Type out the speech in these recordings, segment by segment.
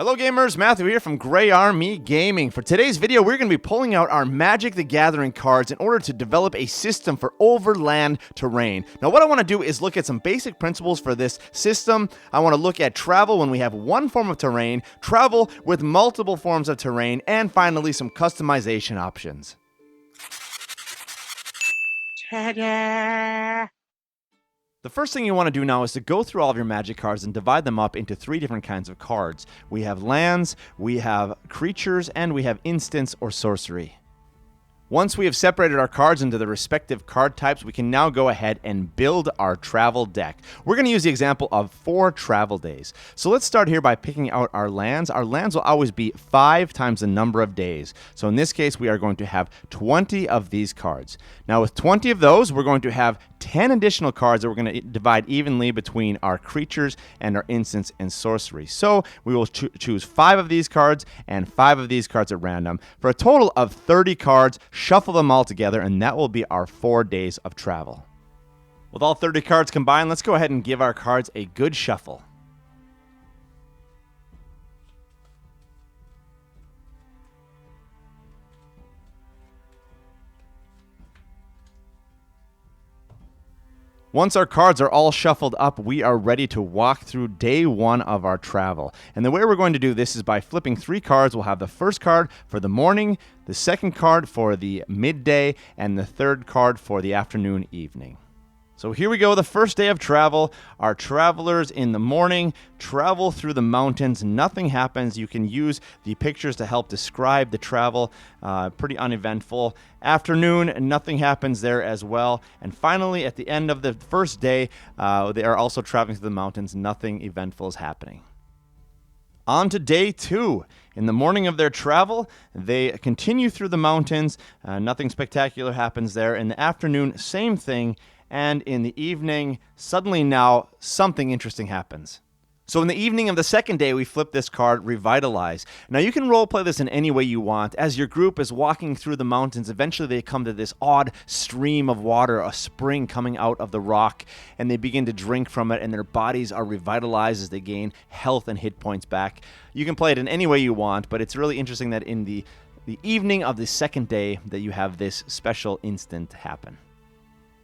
Hello gamers, Matthew here from Grey Army Gaming. For today's video, we're going to be pulling out our Magic the Gathering cards in order to develop a system for overland terrain. Now what I want to do is look at some basic principles for this system. I want to look at travel when we have one form of terrain, travel with multiple forms of terrain, and finally some customization options. Ta-da! The first thing you want to do now is to go through all of your Magic cards and divide them up into three different kinds of cards. We have lands, we have creatures, and we have instants or sorcery. Once we have separated our cards into the respective card types, we can now go ahead and build our travel deck. We're going to use the example of 4 travel days. So let's start here by picking out our lands. Our lands will always be 5 times the number of days. So in this case, we are going to have 20 of these cards. Now with 20 of those, we're going to have 10 additional cards that we're going to divide evenly between our creatures and our instants and sorcery. So we will choose 5 of these cards and 5 of these cards at random for a total of 30 cards. Shuffle them all together, and that will be our 4 days of travel. With all 30 cards combined, let's go ahead and give our cards a good shuffle. Once our cards are all shuffled up, we are ready to walk through day 1 of our travel. And the way we're going to do this is by flipping 3 cards. We'll have the first card for the morning, the second card for the midday, and the third card for the afternoon, evening. So here we go, the first day of travel. Our travelers in the morning travel through the mountains. Nothing happens. You can use the pictures to help describe the travel. Pretty uneventful. Afternoon, nothing happens there as well. And finally, at the end of the first day, they are also traveling through the mountains. Nothing eventful is happening. On to day 2. In the morning of their travel, they continue through the mountains. Nothing spectacular happens there. In the afternoon, same thing. And in the evening, suddenly now, something interesting happens. So in the evening of the second day, we flip this card, Revitalize. Now you can roleplay this in any way you want. As your group is walking through the mountains, eventually they come to this odd stream of water, a spring coming out of the rock, and they begin to drink from it, and their bodies are revitalized as they gain health and hit points back. You can play it in any way you want, but it's really interesting that in the evening of the second day that you have this special instant happen.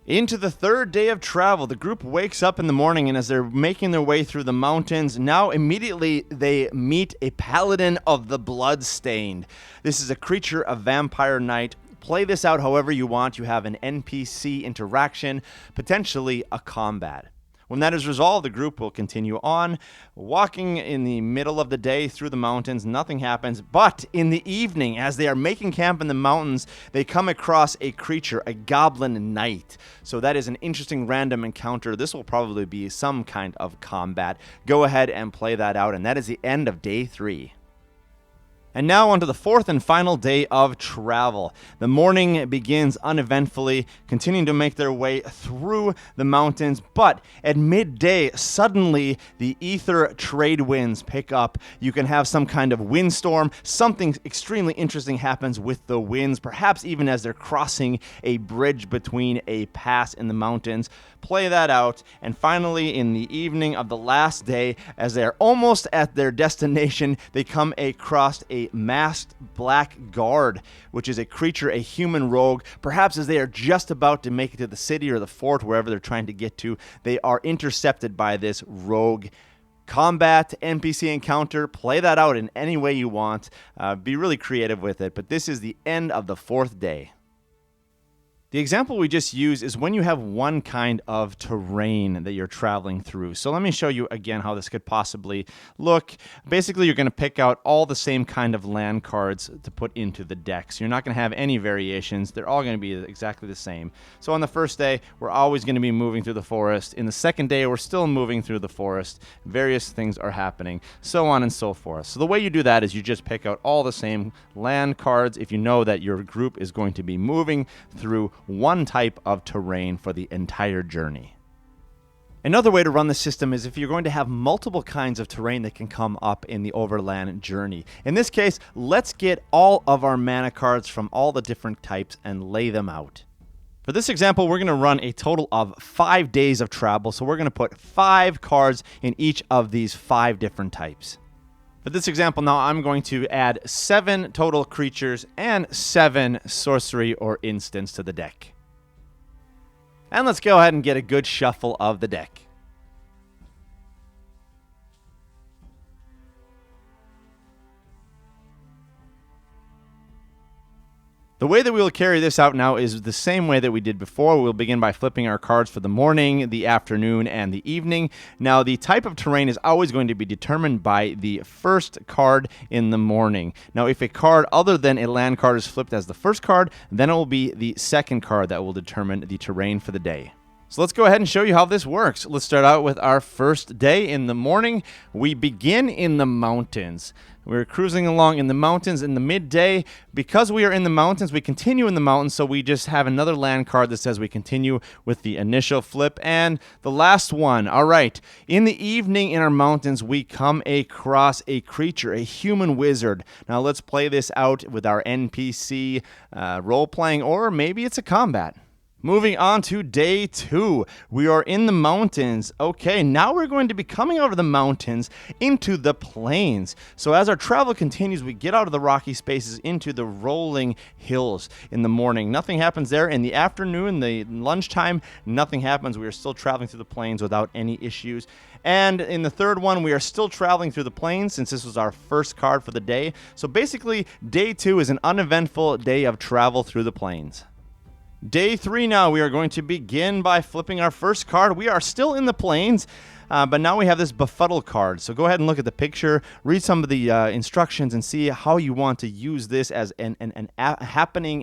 Into the third day of travel, the group wakes up in the morning, and as they're making their way through the mountains, now immediately they meet a Paladin of the Bloodstained. This is a creature, a vampire knight. Play this out however you want. You have an NPC interaction, potentially a combat. When that is resolved, the group will continue on, walking in the middle of the day through the mountains. Nothing happens, but in the evening, as they are making camp in the mountains, they come across a creature, a goblin knight. So that is an interesting random encounter. This will probably be some kind of combat. Go ahead and play that out, and that is the end of day 3. And now on to the 4th and final day of travel. The morning begins uneventfully, continuing to make their way through the mountains, but at midday, suddenly the ether trade winds pick up. You can have some kind of windstorm. Something extremely interesting happens with the winds, perhaps even as they're crossing a bridge between a pass in the mountains. Play that out, and finally in the evening of the last day, as they are almost at their destination, they come across a masked black guard, which is a creature, a human rogue. Perhaps as they are just about to make it to the city or the fort, wherever they're trying to get to, they are intercepted by this rogue. Combat, NPC encounter, play that out in any way you want. Be really creative with it, but this is the end of the 4th day. The example we just used is when you have one kind of terrain that you're traveling through. So let me show you again how this could possibly look. Basically, you're going to pick out all the same kind of land cards to put into the deck. So you're not going to have any variations. They're all going to be exactly the same. So on the first day, we're always going to be moving through the forest. In the second day, we're still moving through the forest. Various things are happening, so on and so forth. So the way you do that is you just pick out all the same land cards if you know that your group is going to be moving through one type of terrain for the entire journey. Another way to run the system is if you're going to have multiple kinds of terrain that can come up in the overland journey. In this case, let's get all of our mana cards from all the different types and lay them out. For this example, we're going to run a total of 5 days of travel, so we're going to put 5 cards in each of these 5 different types. For For this example now, I'm going to add 7 total creatures and 7 sorcery or instants to the deck. And let's go ahead and get a good shuffle of the deck. The way that we will carry this out now is the same way that we did before. We'll begin by flipping our cards for the morning, the afternoon, and the evening. Now, the type of terrain is always going to be determined by the first card in the morning. Now, if a card other than a land card is flipped as the first card, then it will be the second card that will determine the terrain for the day. So let's go ahead and show you how this works. Let's start out with our first day in the morning. We begin in the mountains. We're cruising along in the mountains in the midday. Because we are in the mountains, we continue in the mountains, so we just have another land card that says we continue with the initial flip. And the last one, all right. In the evening in our mountains, we come across a creature, a human wizard. Now let's play this out with our NPC role-playing, or maybe it's a combat. Moving on to day 2, we are in the mountains. Okay, now we're going to be coming out of the mountains into the plains. So as our travel continues, we get out of the rocky spaces into the rolling hills in the morning. Nothing happens there. In the afternoon, the lunchtime, nothing happens. We are still traveling through the plains without any issues. And in the third one, we are still traveling through the plains since this was our first card for the day. So basically, day 2 is an uneventful day of travel through the plains. Day 3 now, we are going to begin by flipping our first card. We are still in the plains, but now we have this befuddle card. So go ahead and look at the picture, read some of the instructions, and see how you want to use this as a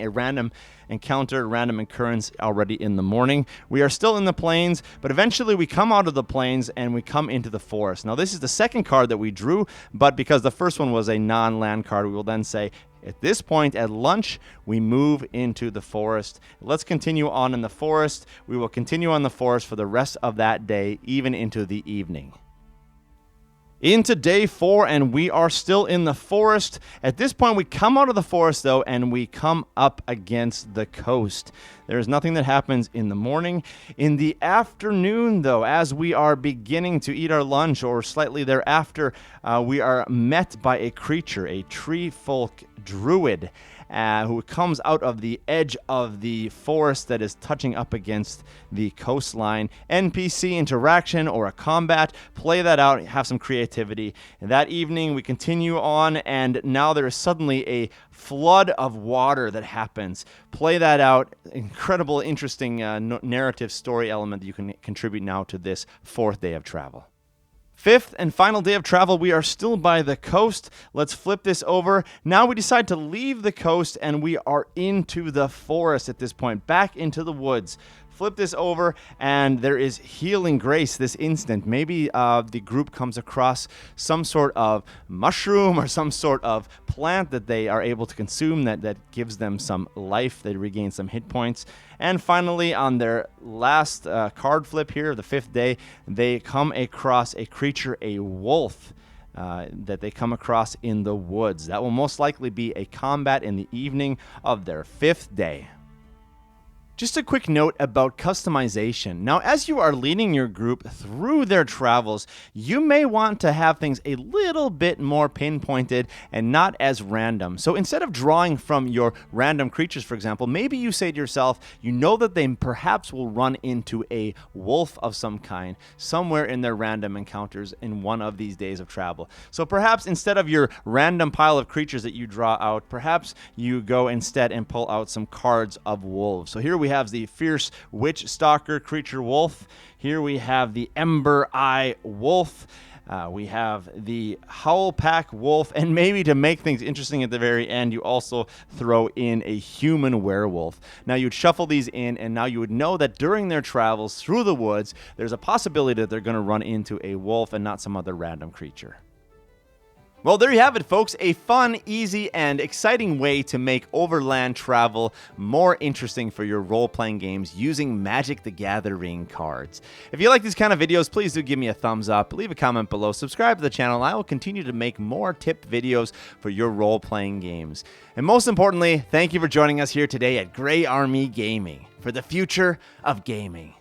random encounter, a random occurrence already in the morning. We are still in the plains, but eventually we come out of the plains and we come into the forest. Now this is the second card that we drew, but because the first one was a non-land card, we will then say, at this point at lunch, we move into the forest. Let's continue on in the forest. We will continue on the forest for the rest of that day, even into the evening. Into day 4, and we are still in the forest. At this point, we come out of the forest, though, and we come up against the coast. There is nothing that happens in the morning. In the afternoon, though, as we are beginning to eat our lunch, or slightly thereafter, we are met by a creature, a tree folk druid, who comes out of the edge of the forest that is touching up against the coastline. NPC interaction or a combat, play that out, have some creativity. And that evening we continue on, and now there is suddenly a flood of water that happens. Play that out. Incredible, interesting narrative story element that you can contribute now to this 4th day of travel. 5th and final day of travel, we are still by the coast. Let's flip this over. Now we decide to leave the coast and we are into the forest at this point, back into the woods. Flip this over, and there is healing grace this instant. Maybe the group comes across some sort of mushroom or some sort of plant that they are able to consume that gives them some life. They regain some hit points. And finally, on their last card flip here, the 5th day, they come across a creature, a wolf, that they come across in the woods. That will most likely be a combat in the evening of their 5th day. Just a quick note about customization. Now, as you are leading your group through their travels, you may want to have things a little bit more pinpointed and not as random. So instead of drawing from your random creatures, for example, maybe you say to yourself, you know that they perhaps will run into a wolf of some kind somewhere in their random encounters in one of these days of travel. So perhaps instead of your random pile of creatures that you draw out, perhaps you go instead and pull out some cards of wolves. So here we have the fierce witch stalker creature wolf. Here we have the ember eye wolf. We have the howl pack wolf, and maybe to make things interesting at the very end, you also throw in a human werewolf. Now you'd shuffle these in, and now you would know that during their travels through the woods, there's a possibility that they're going to run into a wolf and not some other random creature. Well, there you have it, folks. A fun, easy, and exciting way to make overland travel more interesting for your role-playing games using Magic the Gathering cards. If you like these kind of videos, please do give me a thumbs up, leave a comment below, subscribe to the channel, and I will continue to make more tip videos for your role-playing games. And most importantly, thank you for joining us here today at Grey Army Gaming for the future of gaming.